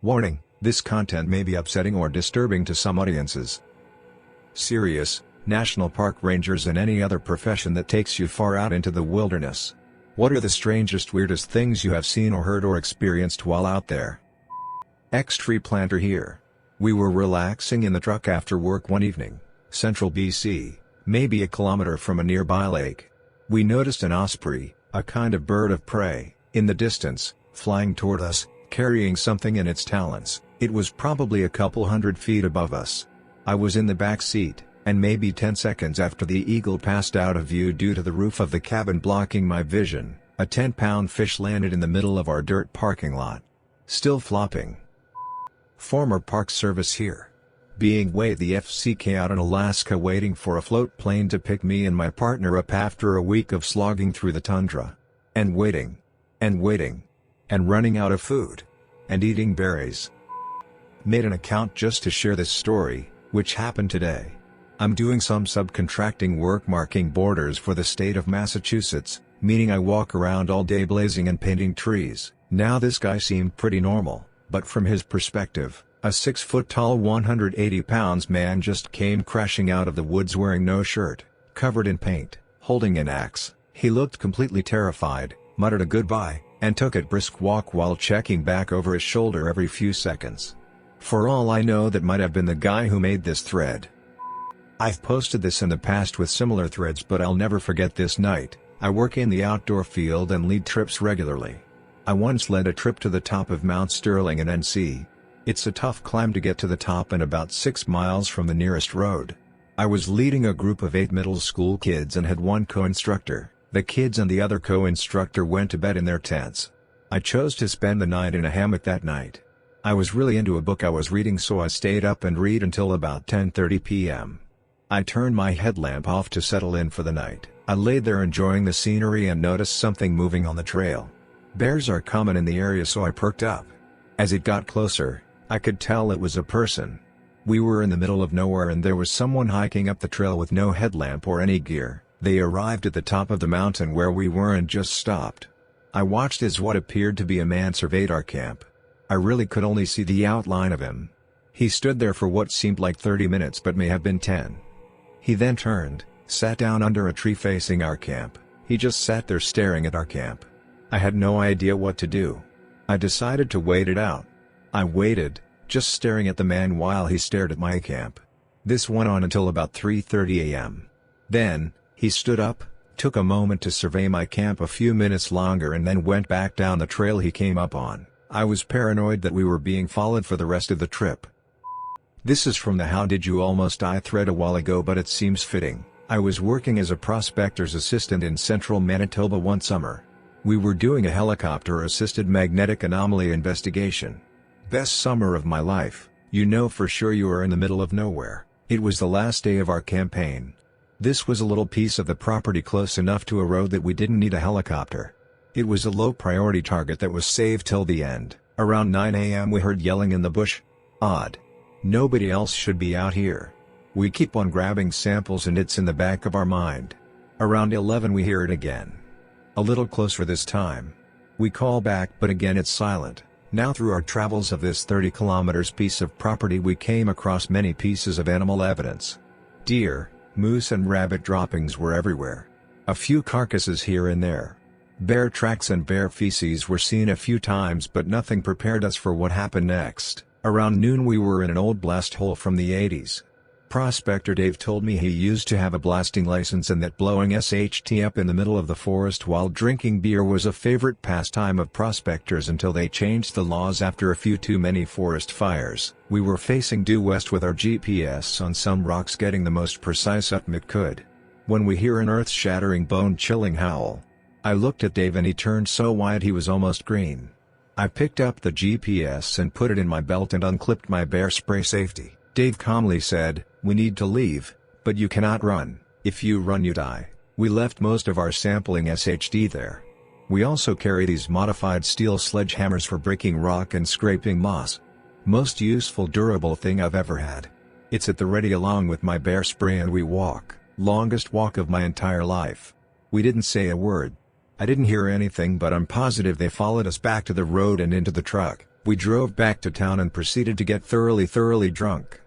Warning, this content may be upsetting or disturbing to some audiences. Serious, national park rangers and any other profession that takes you far out into the wilderness. What are the strangest, weirdest things you have seen or heard or experienced while out there? Tree planter here. We were relaxing in the truck after work one evening, central BC, maybe a kilometer from a nearby lake. We noticed an osprey, a kind of bird of prey, in the distance, flying toward us, carrying something in its talons. It was probably a couple 100 feet above us. I was in the back seat, and maybe 10 seconds after the eagle passed out of view due to the roof of the cabin blocking my vision, a 10-pound fish landed in the middle of our dirt parking lot. Still flopping. Former Park Service here. Being way the FCK out in Alaska waiting for a float plane to pick me and my partner up after a week of slogging through the tundra. And waiting. And waiting. And running out of food. And eating berries. Made an account just to share this story, which happened today. I'm doing some subcontracting work marking borders for the state of Massachusetts, meaning I walk around all day blazing and painting trees. Now this guy seemed pretty normal, but from his perspective, a 6-foot-tall 180-pound man just came crashing out of the woods wearing no shirt, covered in paint, holding an axe. He looked completely terrified, muttered a goodbye, and took a brisk walk while checking back over his shoulder every few seconds. For all I know, that might have been the guy who made this thread. I've posted this in the past with similar threads, but I'll never forget this night. I work in the outdoor field and lead trips regularly. I once led a trip to the top of Mount Startling in NC. It's a tough climb to get to the top and about 6 miles from the nearest road. I was leading a group of 8 middle school kids and had one co-instructor. The kids and the other co-instructor went to bed in their tents. I chose to spend the night in a hammock that night. I was really into a book I was reading, so I stayed up and read until about 10:30 p.m. I turned my headlamp off to settle in for the night. I laid there enjoying the scenery and noticed something moving on the trail. Bears are common in the area, so I perked up. As it got closer, I could tell it was a person. We were in the middle of nowhere and there was someone hiking up the trail with no headlamp or any gear. They arrived at the top of the mountain where we were and just stopped. I watched as what appeared to be a man surveyed our camp. I really could only see the outline of him. He stood there for what seemed like 30 minutes but may have been 10. He then turned, sat down under a tree facing our camp. He just sat there staring at our camp. I had no idea what to do. I decided to wait it out. I waited, just staring at the man while he stared at my camp. This went on until about 3:30 a.m. Then, he stood up, took a moment to survey my camp a few minutes longer and then went back down the trail he came up on. I was paranoid that we were being followed for the rest of the trip. This is from the How Did You Almost Die thread a while ago, but it seems fitting. I was working as a prospector's assistant in central Manitoba one summer. We were doing a helicopter-assisted magnetic anomaly investigation. Best summer of my life. You know for sure you are in the middle of nowhere. It was the last day of our campaign. This was a little piece of the property close enough to a road that we didn't need a helicopter. It was a low-priority target that was saved till the end. Around 9 a.m. we heard yelling in the bush. Odd. Nobody else should be out here. We keep on grabbing samples and it's in the back of our mind. Around 11 we hear it again. A little closer this time. We call back, but again it's silent. Now through our travels of this 30 kilometers piece of property we came across many pieces of animal evidence. Deer, moose and rabbit droppings were everywhere. A few carcasses here and there. Bear tracks and bear feces were seen a few times, but nothing prepared us for what happened next. Around noon we were in an old blast hole from the 80s. Prospector Dave told me he used to have a blasting license and that blowing SHT up in the middle of the forest while drinking beer was a favorite pastime of prospectors until they changed the laws after a few too many forest fires. We were facing due west with our GPS on some rocks, getting the most precise upm it could. When we hear an earth-shattering, bone-chilling howl. I looked at Dave and he turned so white he was almost green. I picked up the GPS and put it in my belt and unclipped my bear spray safety. Dave calmly said, "We need to leave, but you cannot run. If you run you die." We left most of our sampling SHD there. We also carry these modified steel sledgehammers for breaking rock and scraping moss. Most useful durable thing I've ever had. It's at the ready along with my bear spray and we walk. Longest walk of my entire life. We didn't say a word. I didn't hear anything, but I'm positive they followed us back to the road and into the truck. We drove back to town and proceeded to get thoroughly drunk.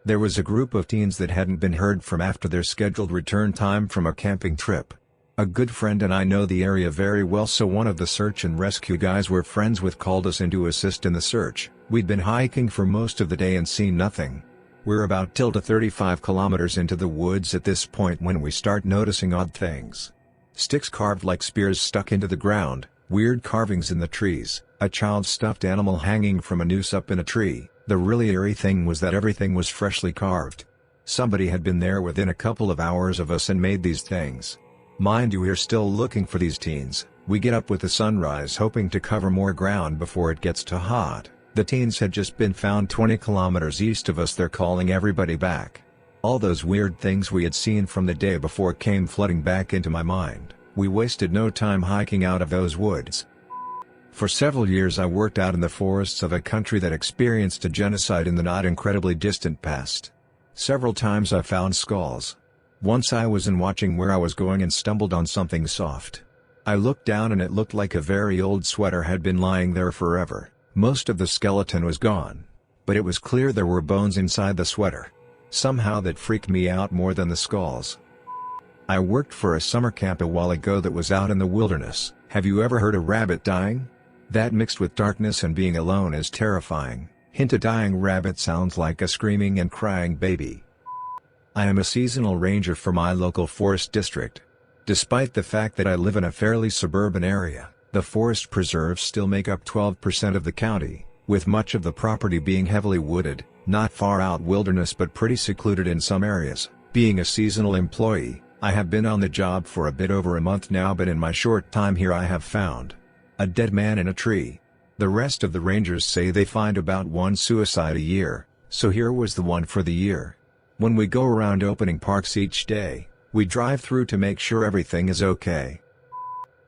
There was a group of teens that hadn't been heard from after their scheduled return time from a camping trip. A good friend and I know the area very well, so one of the search and rescue guys we're friends with called us in to assist in the search. We'd been hiking for most of the day and seen nothing. We're about 35 kilometers into the woods at this point when we start noticing odd things. Sticks carved like spears stuck into the ground, weird carvings in the trees, a child's stuffed animal hanging from a noose up in a tree. The really eerie thing was that everything was freshly carved. Somebody had been there within a couple of hours of us and made these things. Mind you, we're still looking for these teens. We get up with the sunrise hoping to cover more ground before it gets too hot. The teens had just been found 20 kilometers east of us. They're calling everybody back. All those weird things we had seen from the day before came flooding back into my mind. We wasted no time hiking out of those woods. For several years I worked out in the forests of a country that experienced a genocide in the not incredibly distant past. Several times I found skulls. Once I was watching where I was going and stumbled on something soft. I looked down and it looked like a very old sweater had been lying there forever. Most of the skeleton was gone. But it was clear there were bones inside the sweater. Somehow that freaked me out more than the skulls. I worked for a summer camp a while ago that was out in the wilderness. Have you ever heard a rabbit dying? That mixed with darkness and being alone is terrifying. Hint: a dying rabbit sounds like a screaming and crying baby. I am a seasonal ranger for my local forest district. Despite the fact that I live in a fairly suburban area, the forest preserves still make up 12% of the county, with much of the property being heavily wooded, not far out wilderness but pretty secluded in some areas. Being a seasonal employee, I have been on the job for a bit over a month now, but in my short time here I have found a dead man in a tree. The rest of the rangers say they find about one suicide a year, so here was the one for the year. When we go around opening parks each day, we drive through to make sure everything is okay.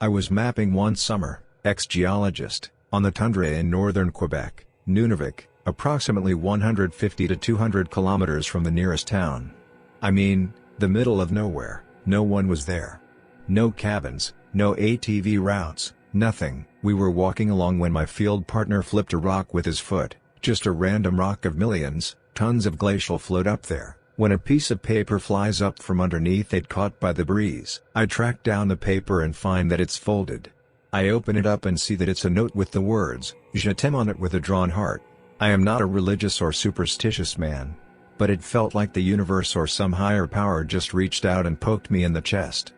I was mapping one summer, ex-geologist, on the tundra in northern Quebec, Nunavik, approximately 150 to 200 kilometers from the nearest town. I mean, the middle of nowhere. No one was there. No cabins, no ATV routes, nothing. We were walking along when my field partner flipped a rock with his foot, just a random rock of millions, tons of glacial float up there. When a piece of paper flies up from underneath it caught by the breeze, I track down the paper and find that it's folded. I open it up and see that it's a note with the words, "Je t'aime" on it with a drawn heart. I am not a religious or superstitious man. But it felt like the universe or some higher power just reached out and poked me in the chest.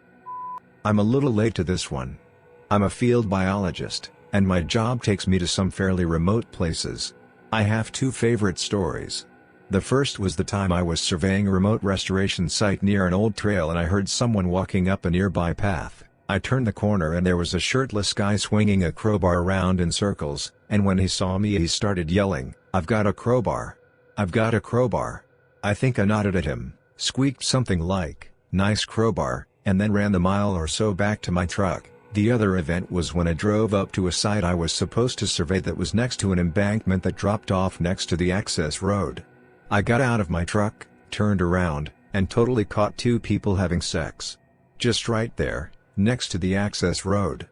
I'm a little late to this one. I'm a field biologist, and my job takes me to some fairly remote places. I have two favorite stories. The first was the time I was surveying a remote restoration site near an old trail and I heard someone walking up a nearby path. I turned the corner and there was a shirtless guy swinging a crowbar around in circles, and when he saw me he started yelling, "I've got a crowbar! I've got a crowbar!" I think I nodded at him, squeaked something like, "Nice crowbar," and then ran the mile or so back to my truck. The other event was when I drove up to a site I was supposed to survey that was next to an embankment that dropped off next to the access road. I got out of my truck, turned around, and totally caught two people having sex. Just right there, next to the access road.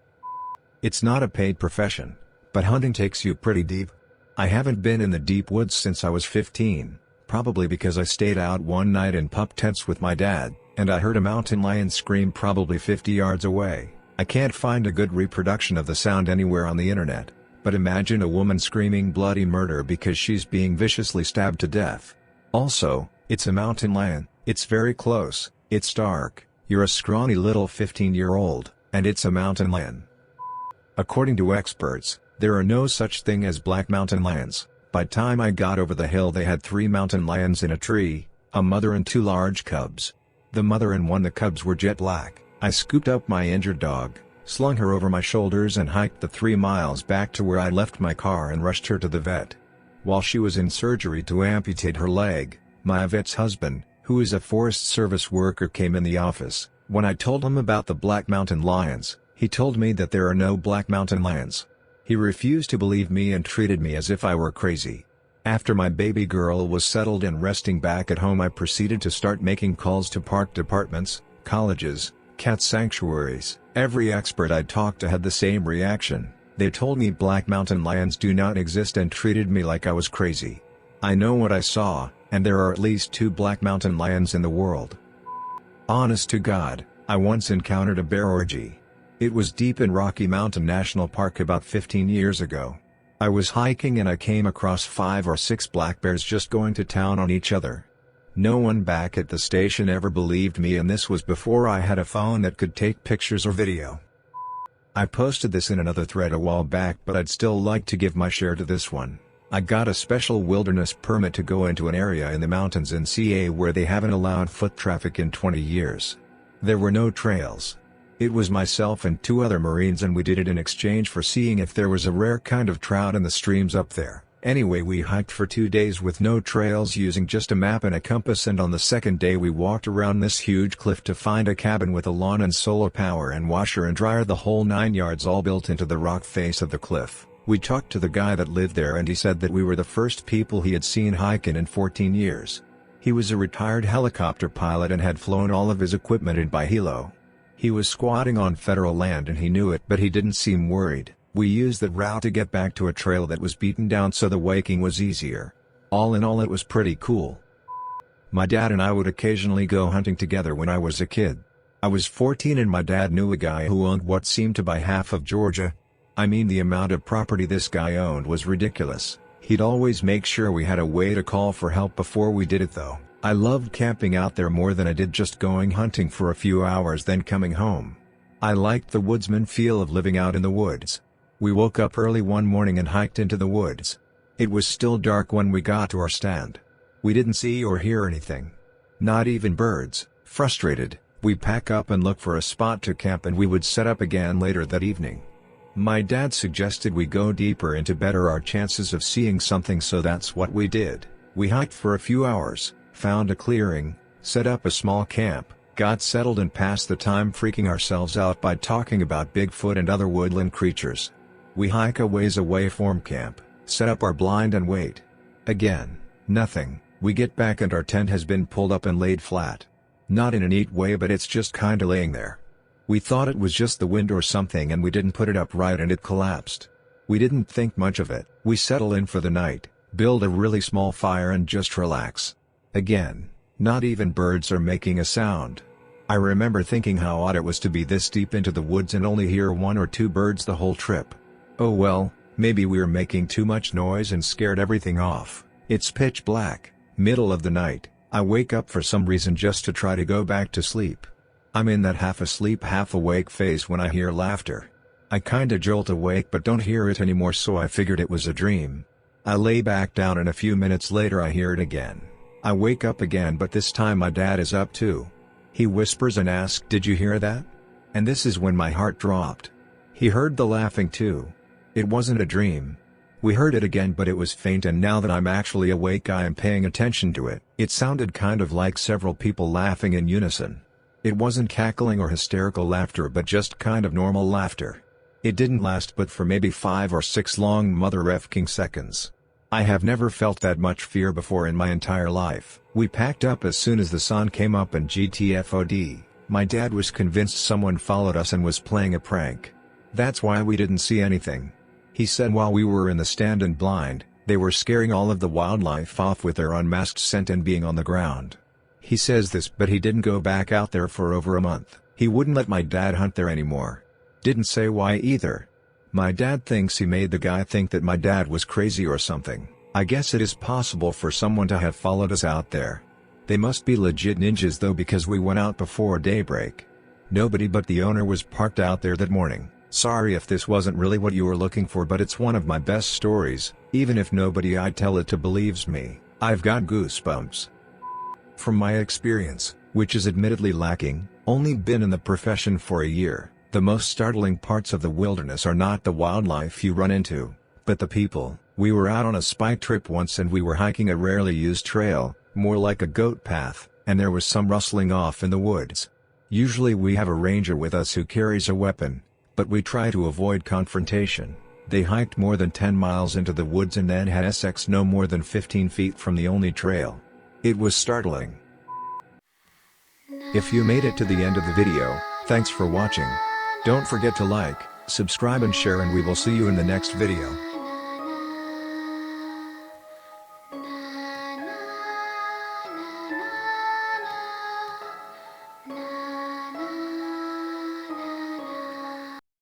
It's not a paid profession, but hunting takes you pretty deep. I haven't been in the deep woods since I was 15. Probably because I stayed out one night in pup tents with my dad, and I heard a mountain lion scream probably 50 yards away. I can't find a good reproduction of the sound anywhere on the internet, but imagine a woman screaming bloody murder because she's being viciously stabbed to death. Also, it's a mountain lion, it's very close, it's dark, you're a scrawny little 15-year-old, and it's a mountain lion. According to experts, there are no such thing as black mountain lions. By the time I got over the hill they had 3 mountain lions in a tree, a mother and 2 large cubs. The mother and one of the cubs were jet black. I scooped up my injured dog, slung her over my shoulders and hiked the 3 miles back to where I left my car and rushed her to the vet. While she was in surgery to amputate her leg, my vet's husband, who is a Forest Service worker, came in the office. When I told him about the black mountain lions, he told me that there are no black mountain lions. He refused to believe me and treated me as if I were crazy. After my baby girl was settled and resting back at home, I proceeded to start making calls to park departments, colleges, cat sanctuaries. Every expert I talked to had the same reaction. They told me black mountain lions do not exist and treated me like I was crazy. I know what I saw, and there are at least 2 black mountain lions in the world. Honest to God, I once encountered a bear orgy. It was deep in Rocky Mountain National Park about 15 years ago. I was hiking and I came across 5 or 6 black bears just going to town on each other. No one back at the station ever believed me, and this was before I had a phone that could take pictures or video. I posted this in another thread a while back, but I'd still like to give my share to this one. I got a special wilderness permit to go into an area in the mountains in CA where they haven't allowed foot traffic in 20 years. There were no trails. It was myself and 2 other Marines, and we did it in exchange for seeing if there was a rare kind of trout in the streams up there. Anyway, we hiked for 2 days with no trails using just a map and a compass, and on the second day we walked around this huge cliff to find a cabin with a lawn and solar power and washer and dryer, the whole 9 yards, all built into the rock face of the cliff. We talked to the guy that lived there and he said that we were the first people he had seen hiking in 14 years. He was a retired helicopter pilot and had flown all of his equipment in by helo. He was squatting on federal land and he knew it, but he didn't seem worried. We used that route to get back to a trail that was beaten down, so the waking was easier. All in all, it was pretty cool. My dad and I would occasionally go hunting together when I was a kid. I was 14 and my dad knew a guy who owned what seemed to buy half of Georgia. I mean, the amount of property this guy owned was ridiculous. He'd always make sure we had a way to call for help before we did it though. I loved camping out there more than I did just going hunting for a few hours then coming home. I liked the woodsman feel of living out in the woods. We woke up early one morning and hiked into the woods. It was still dark when we got to our stand. We didn't see or hear anything. Not even birds. Frustrated, we pack up and look for a spot to camp, and we would set up again later that evening. My dad suggested we go deeper in to better our chances of seeing something, so that's what we did. We hiked for a few hours, found a clearing, set up a small camp, got settled and passed the time freaking ourselves out by talking about Bigfoot and other woodland creatures. We hike a ways away from camp, set up our blind and wait. Again, nothing. We get back and our tent has been pulled up and laid flat. Not in a neat way, but it's just kinda laying there. We thought it was just the wind or something and we didn't put it up right and it collapsed. We didn't think much of it. We settle in for the night, build a really small fire and just relax. Again, not even birds are making a sound. I remember thinking how odd it was to be this deep into the woods and only hear 1 or 2 birds the whole trip. Oh well, maybe we were making too much noise and scared everything off. It's pitch black, middle of the night. I wake up for some reason just to try to go back to sleep. I'm in that half asleep half awake phase when I hear laughter. I kinda jolt awake but don't hear it anymore, so I figured it was a dream. I lay back down and a few minutes later I hear it again. I wake up again, but this time my dad is up too. He whispers and asks, "Did you hear that?" And this is when my heart dropped. He heard the laughing too. It wasn't a dream. We heard it again, but it was faint, and now that I'm actually awake I am paying attention to it. It sounded kind of like several people laughing in unison. It wasn't cackling or hysterical laughter, but just kind of normal laughter. It didn't last but for maybe 5 or 6 long mother-effing seconds. I have never felt that much fear before in my entire life. We packed up as soon as the sun came up, and GTFOD, my dad was convinced someone followed us and was playing a prank. That's why we didn't see anything. He said while we were in the stand and blind, they were scaring all of the wildlife off with their unmasked scent and being on the ground. He says this, but he didn't go back out there for over a month. He wouldn't let my dad hunt there anymore. Didn't say why either. My dad thinks he made the guy think that my dad was crazy or something. I guess it is possible for someone to have followed us out there. They must be legit ninjas though, because we went out before daybreak. Nobody but the owner was parked out there that morning. Sorry if this wasn't really what you were looking for, but it's one of my best stories. Even if nobody I tell it to believes me, I've got goosebumps. From my experience, which is admittedly lacking, only been in the profession for a year, the most startling parts of the wilderness are not the wildlife you run into, but the people. We were out on a spike trip once and we were hiking a rarely used trail, more like a goat path, and there was some rustling off in the woods. Usually we have a ranger with us who carries a weapon, but we try to avoid confrontation. They hiked more than 10 miles into the woods and then had SX no more than 15 feet from the only trail. It was startling. If you made it to the end of the video, thanks for watching. Don't forget to like, Subscribe and share, and we will see you in the next video.